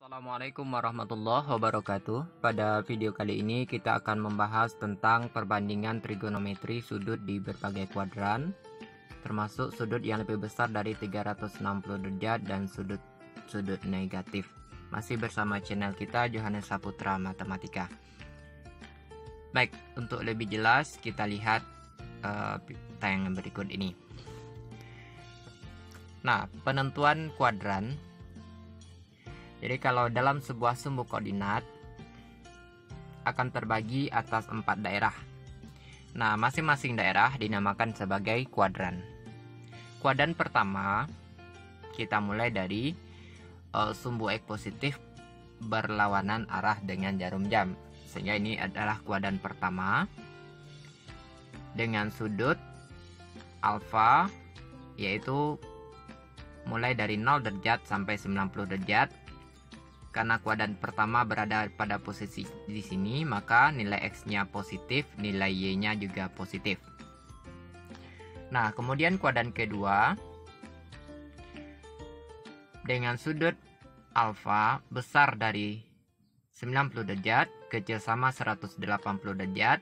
Assalamualaikum warahmatullahi wabarakatuh. Pada video kali ini kita akan membahas tentang perbandingan trigonometri sudut di berbagai kuadran, termasuk sudut yang lebih besar dari 360 derajat dan sudut negatif. Masih bersama channel kita Johannes Saputra Matematika. Baik, untuk lebih jelas kita lihat tayangan berikut ini. Nah, penentuan kuadran. Jadi kalau dalam sebuah sumbu koordinat akan terbagi atas 4 daerah. Nah, masing-masing daerah dinamakan sebagai kuadran. Kuadran pertama kita mulai dari sumbu X positif berlawanan arah dengan jarum jam. Sehingga ini adalah kuadran pertama dengan sudut alfa, yaitu mulai dari 0 derajat sampai 90 derajat. Karena kuadran pertama berada pada posisi di sini, maka nilai X-nya positif, nilai Y-nya juga positif. Nah, kemudian kuadran kedua dengan sudut alfa besar dari 90 derajat, kecil sama 180 derajat,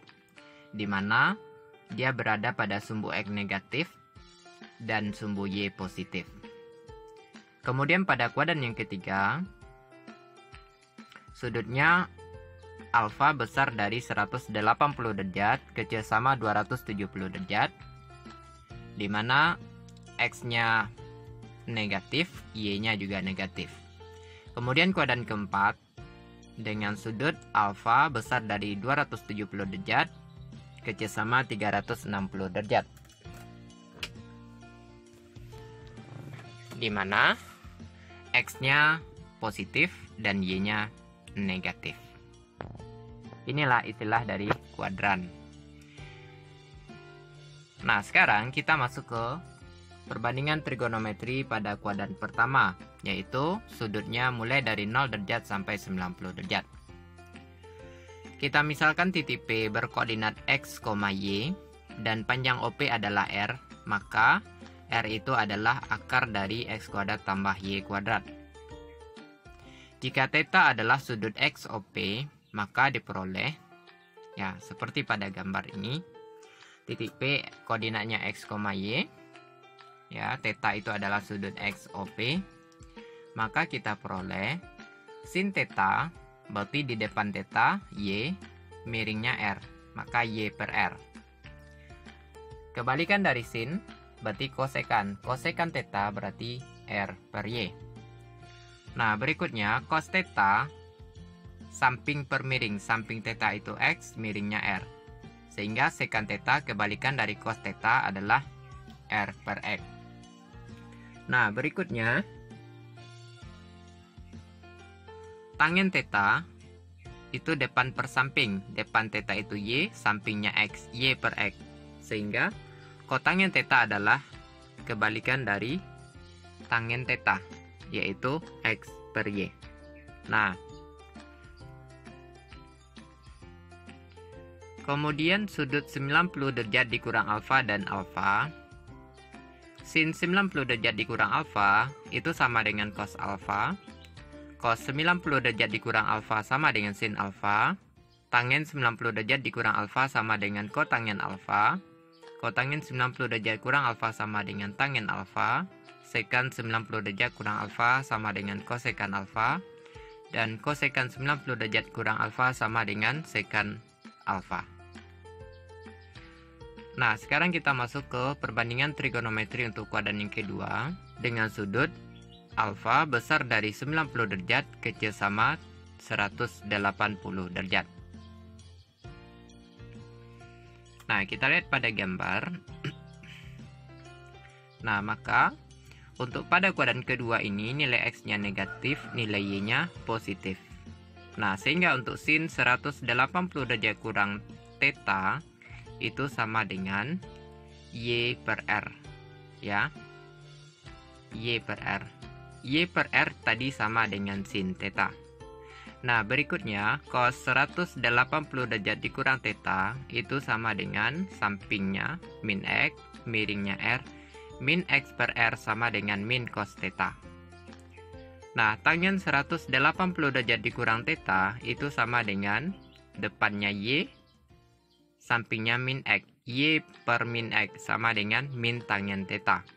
di mana dia berada pada sumbu X negatif dan sumbu Y positif. Kemudian pada kuadran yang ketiga, sudutnya alfa besar dari 180 derajat, kecil sama 270 derajat, di mana X-nya negatif, Y-nya juga negatif. Kemudian kuadran keempat dengan sudut alfa besar dari 270 derajat, kecil sama 360 derajat, di mana X-nya positif dan Y-nya negatif. Inilah istilah dari kuadran. Nah, sekarang kita masuk ke perbandingan trigonometri pada kuadran pertama, yaitu sudutnya mulai dari 0 derajat sampai 90 derajat. Kita misalkan titik P berkoordinat X, Y dan panjang OP adalah R, maka R itu adalah akar dari X kuadrat tambah Y kuadrat. Jika theta adalah sudut XOP, maka diperoleh ya seperti pada gambar ini. Titik P koordinatnya X, Y. Ya, theta itu adalah sudut XOP. Maka kita peroleh sin theta, berarti di depan theta Y, miringnya R, maka Y per R. Kebalikan dari sin, berarti kosekan. Kosekan theta berarti R per Y. Nah, berikutnya cos theta samping per miring. Samping theta itu X, miringnya R. Sehingga secant theta kebalikan dari cos theta adalah R per X. Nah, berikutnya tangen theta itu depan per samping. Depan theta itu Y, sampingnya X, Y per X. Sehingga kotangen theta adalah kebalikan dari tangen theta, yaitu X per Y. Nah, kemudian sudut 90 derajat dikurang alfa dan alfa. Sin 90 derajat dikurang alfa itu sama dengan cos alfa. Cos 90 derajat dikurang alfa sama dengan sin alfa. Tangen 90 derajat dikurang alfa sama dengan kotangen alfa. Kotangen 90 derajat kurang alfa sama dengan tangen alfa. Secant 90 derajat kurang alfa sama dengan kosekan alfa, dan kosekan 90 derajat kurang alfa sama dengan secant alfa. Nah, sekarang kita masuk ke perbandingan trigonometri untuk kuadran yang kedua dengan sudut alfa besar dari 90 derajat, kecil sama 180 derajat. Nah, kita lihat pada gambar. Nah, maka untuk pada kuadran kedua ini nilai X-nya negatif, nilai Y-nya positif. Nah, sehingga untuk sin 180 derajat kurang theta itu sama dengan Y per R. Ya. Y per R. Y per R tadi sama dengan sin theta. Nah, berikutnya cos 180 derajat dikurang theta itu sama dengan sampingnya min X, miringnya R, min X per R sama dengan min cos theta. Nah, tangen 180 derajat dikurang theta itu sama dengan depannya Y, sampingnya min X. Y per min X sama dengan min tangen theta.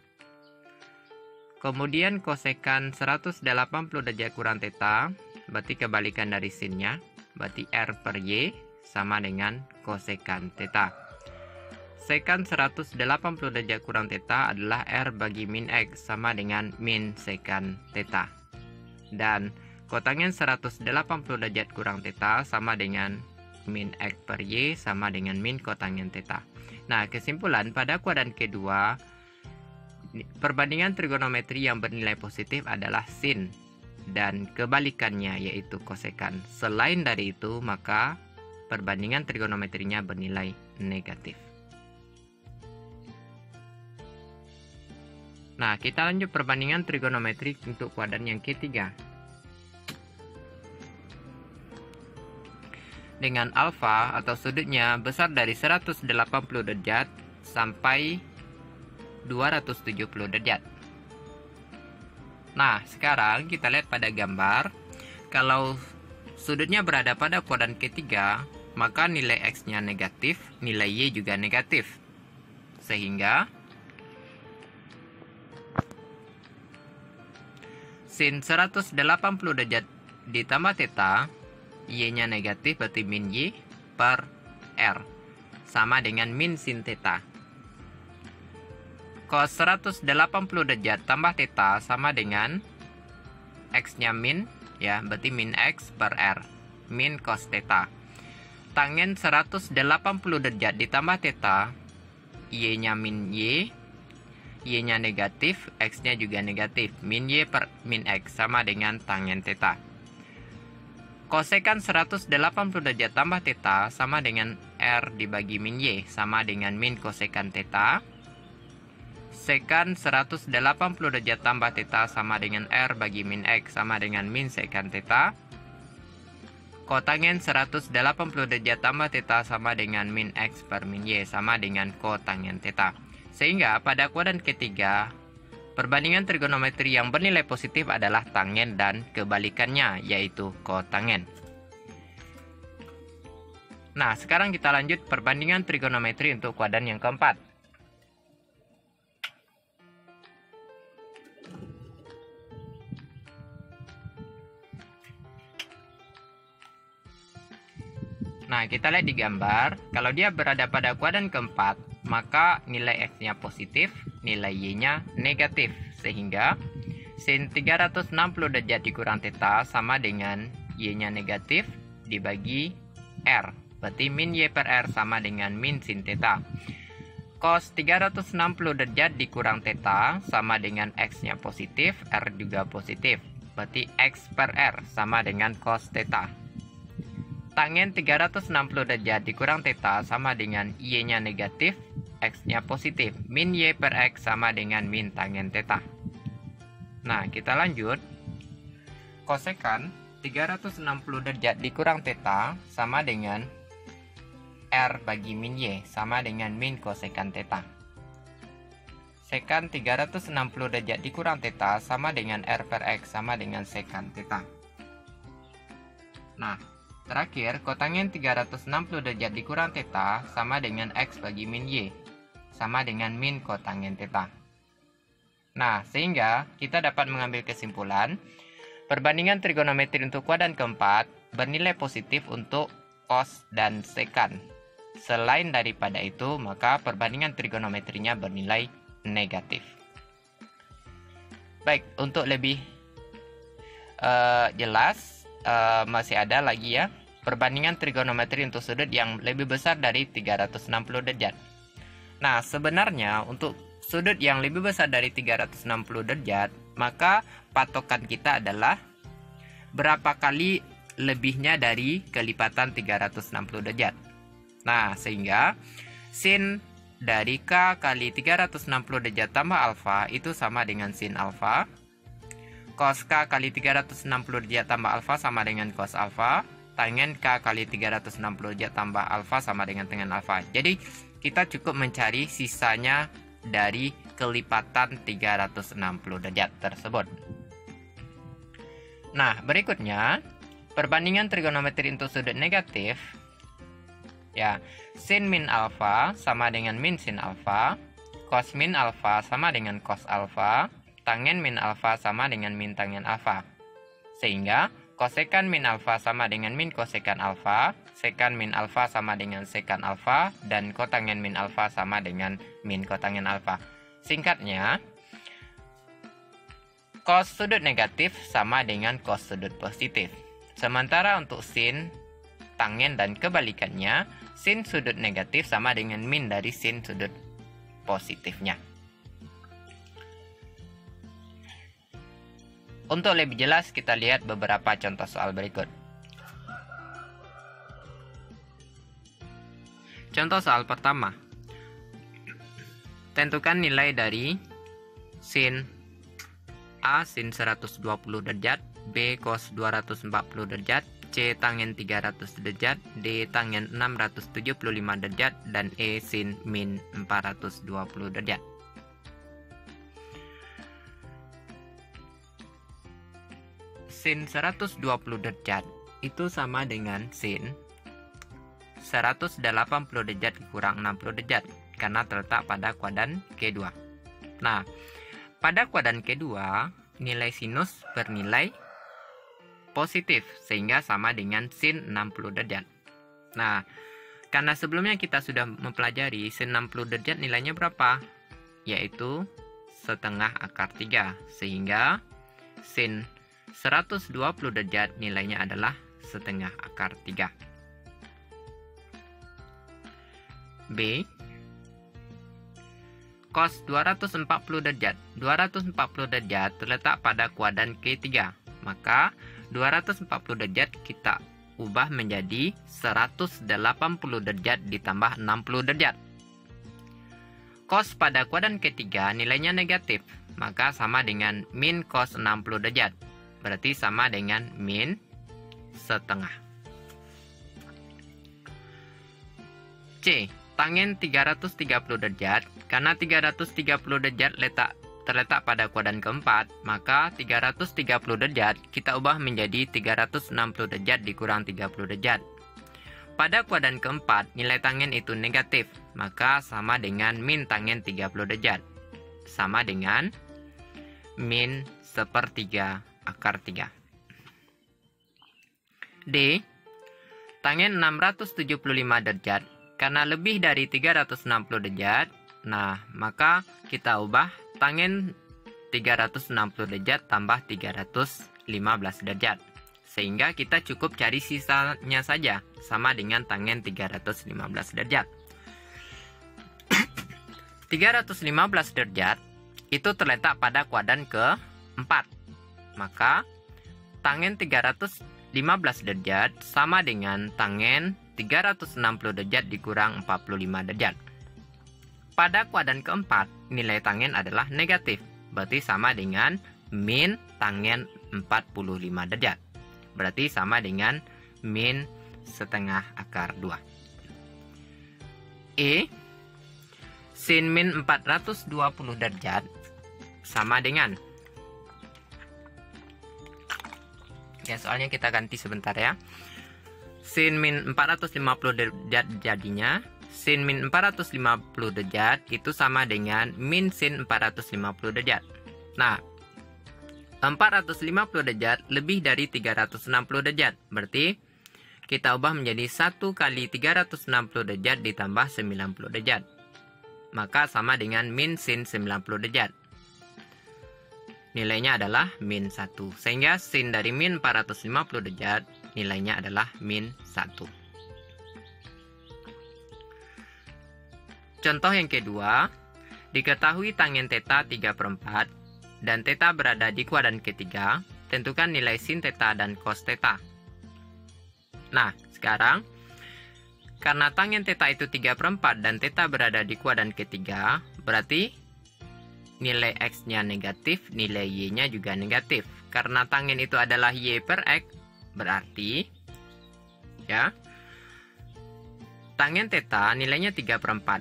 Kemudian kosekan 180 derajat kurang theta, berarti kebalikan dari sinnya, berarti R per Y sama dengan kosekan theta. Sekan 180 derajat kurang theta adalah R bagi min X sama dengan min sekan theta. Dan kotangen 180 derajat kurang theta sama dengan min X per Y sama dengan min kotangen theta. Nah, kesimpulan pada kuadran kedua, perbandingan trigonometri yang bernilai positif adalah sin dan kebalikannya yaitu kosekan. Selain dari itu, maka perbandingan trigonometrinya bernilai negatif. Nah, kita lanjut perbandingan trigonometri untuk kuadran yang ketiga. Dengan alfa atau sudutnya besar dari 180 derajat sampai 270 derajat. Nah, sekarang kita lihat pada gambar. Kalau sudutnya berada pada kuadran ketiga, maka nilai X-nya negatif, nilai Y juga negatif. Sehingga sin 180 derajat ditambah theta, Y-nya negatif berarti min Y per R sama dengan min sin theta. Cos 180 derajat tambah theta sama dengan X-nya min, ya, berarti min X per R, min cos theta. Tangen 180 derajat ditambah theta, Y-nya min Y, Y-nya negatif, X-nya juga negatif, min Y per min X sama dengan tangen theta. Kosekan 180 derajat tambah theta sama dengan R dibagi min Y sama dengan min kosekan theta. Sekan 180 derajat tambah theta sama dengan R bagi min X sama dengan min sekan theta. Kotangen 180 derajat tambah theta sama dengan min X per min Y sama dengan kotangen theta. Sehingga pada kuadran ketiga, perbandingan trigonometri yang bernilai positif adalah tangen dan kebalikannya, yaitu kotangen. Nah, sekarang kita lanjut perbandingan trigonometri untuk kuadran yang keempat. Nah, kita lihat di gambar, kalau dia berada pada kuadran keempat, maka nilai X-nya positif, nilai Y-nya negatif. Sehingga sin 360 derajat dikurang theta sama dengan Y-nya negatif dibagi R. Berarti min Y per R sama dengan min sin theta. Cos 360 derajat dikurang theta sama dengan X-nya positif, R juga positif. Berarti X per R sama dengan cos theta. Tangen 360 derajat dikurang theta sama dengan Y-nya negatif, X-nya positif. Min Y per X sama dengan min tangen theta. Nah, kita lanjut. Kosekan 360 derajat dikurang theta sama dengan R bagi min Y sama dengan min kosekan theta. Sekan 360 derajat dikurang theta sama dengan R per X sama dengan sekan theta. Nah, terakhir, kotangen 360 derajat dikurang theta sama dengan X bagi min Y sama dengan min kotangen theta. Nah, sehingga kita dapat mengambil kesimpulan, perbandingan trigonometri untuk kuadran keempat bernilai positif untuk cos dan sekan. Selain daripada itu, maka perbandingan trigonometrinya bernilai negatif. Baik, untuk lebih jelas, masih ada lagi ya, perbandingan trigonometri untuk sudut yang lebih besar dari 360 derajat. Nah, sebenarnya untuk sudut yang lebih besar dari 360 derajat, maka patokan kita adalah berapa kali lebihnya dari kelipatan 360 derajat. Nah, sehingga sin dari K kali 360 derajat tambah alfa itu sama dengan sin alfa. Cos K kali 360 derajat tambah alfa sama dengan cos alfa. Tangen K kali 360 derajat tambah alfa sama dengan tangen alfa. Jadi, kita cukup mencari sisanya dari kelipatan 360 derajat tersebut. Nah, berikutnya perbandingan trigonometri untuk sudut negatif. Ya, sin min alfa sama dengan min sin alfa, cos min alfa sama dengan cos alfa, tangen min alfa sama dengan min tangen alfa. Sehingga kosekan min alfa sama dengan min kosekan alfa, sekan min alfa sama dengan sekan alfa, dan kotangen min alfa sama dengan min kotangen alfa. Singkatnya, cos sudut negatif sama dengan cos sudut positif. Sementara untuk sin, tangen, dan kebalikannya, sin sudut negatif sama dengan min dari sin sudut positifnya. Untuk lebih jelas, kita lihat beberapa contoh soal berikut. Contoh soal pertama. Tentukan nilai dari sin A sin 120 derajat, B cos 240 derajat, C tangen 300 derajat, D tangen 675 derajat, dan E sin min 420 derajat. Sin 120 derajat itu sama dengan sin 180 derajat kurang 60 derajat karena terletak pada kuadran Q2. Nah, pada kuadran Q2 nilai sinus bernilai positif sehingga sama dengan sin 60 derajat. Nah, karena sebelumnya kita sudah mempelajari sin 60 derajat nilainya berapa? Yaitu setengah akar 3, sehingga sin 120 derajat nilainya adalah setengah akar 3. B. Cos 240 derajat. 240 derajat terletak pada kuadran Q3. Maka 240 derajat kita ubah menjadi 180 derajat ditambah 60 derajat. Cos pada kuadran Q3 nilainya negatif, maka sama dengan min cos 60 derajat. Berarti sama dengan min setengah. C. Tangen 330 derajat. Karena 330 derajat terletak pada kuadran keempat, maka 330 derajat kita ubah menjadi 360 derajat dikurang 30 derajat. Pada kuadran keempat, nilai tangen itu negatif, maka sama dengan min tangen 30 derajat. Sama dengan min 1/3 akar 3. D. Tangen 675 derajat. Karena lebih dari 360 derajat, nah maka kita ubah tangen 360 derajat tambah 315 derajat. Sehingga kita cukup cari sisanya saja, sama dengan tangen 315 derajat. 315 derajat itu terletak pada kuadran ke-4. Maka tangen 315 derajat sama dengan tangen 360 derajat dikurang 45 derajat. Pada kuadran keempat, nilai tangen adalah negatif. Berarti sama dengan min tangen 45 derajat. Berarti sama dengan min setengah akar 2. E. Sin min 420 derajat sama dengan, ya soalnya kita ganti sebentar ya. Sin min 450 derajat jadinya sin min 450 derajat itu sama dengan min sin 450 derajat. Nah, 450 derajat lebih dari 360 derajat. Berarti kita ubah menjadi 1 kali 360 derajat ditambah 90 derajat. Maka sama dengan min sin 90 derajat. Nilainya adalah min 1. Sehingga sin dari min 450 derajat nilainya adalah min 1. Contoh yang kedua, diketahui tangen theta 3/4 dan theta berada di kuadran ketiga, tentukan nilai sin theta dan cos theta. Nah, sekarang karena tangen theta itu 3/4 dan theta berada di kuadran ketiga, berarti nilai X-nya negatif, nilai Y-nya juga negatif. Karena tangen itu adalah Y per X, berarti ya tangen theta nilainya 3/4.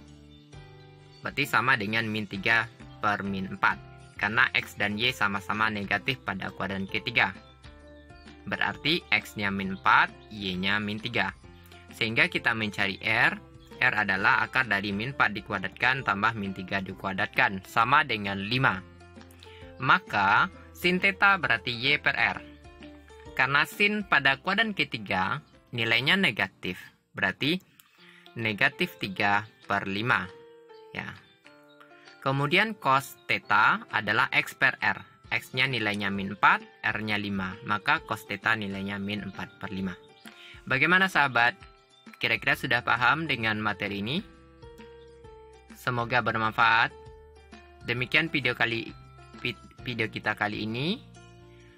Berarti sama dengan min 3 per min 4. Karena X dan Y sama-sama negatif pada kuadran ketiga. berarti X-nya min 4, Y-nya min 3. Sehingga kita mencari R. R adalah akar dari min 4 dikuadratkan tambah min 3 dikuadratkan, sama dengan 5. Maka, sin theta berarti Y per R. Karena sin pada kuadran ketiga, nilainya negatif. Berarti, negatif 3 per 5. Ya. Kemudian cos theta adalah X per R. X-nya nilainya min 4, R-nya 5. Maka cos theta nilainya min 4 per 5. Bagaimana sahabat? Kira-kira sudah paham dengan materi ini? Semoga bermanfaat. Demikian video kita kali ini.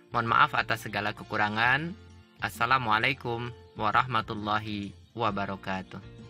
Mohon maaf atas segala kekurangan. Assalamualaikum warahmatullahi wabarakatuh.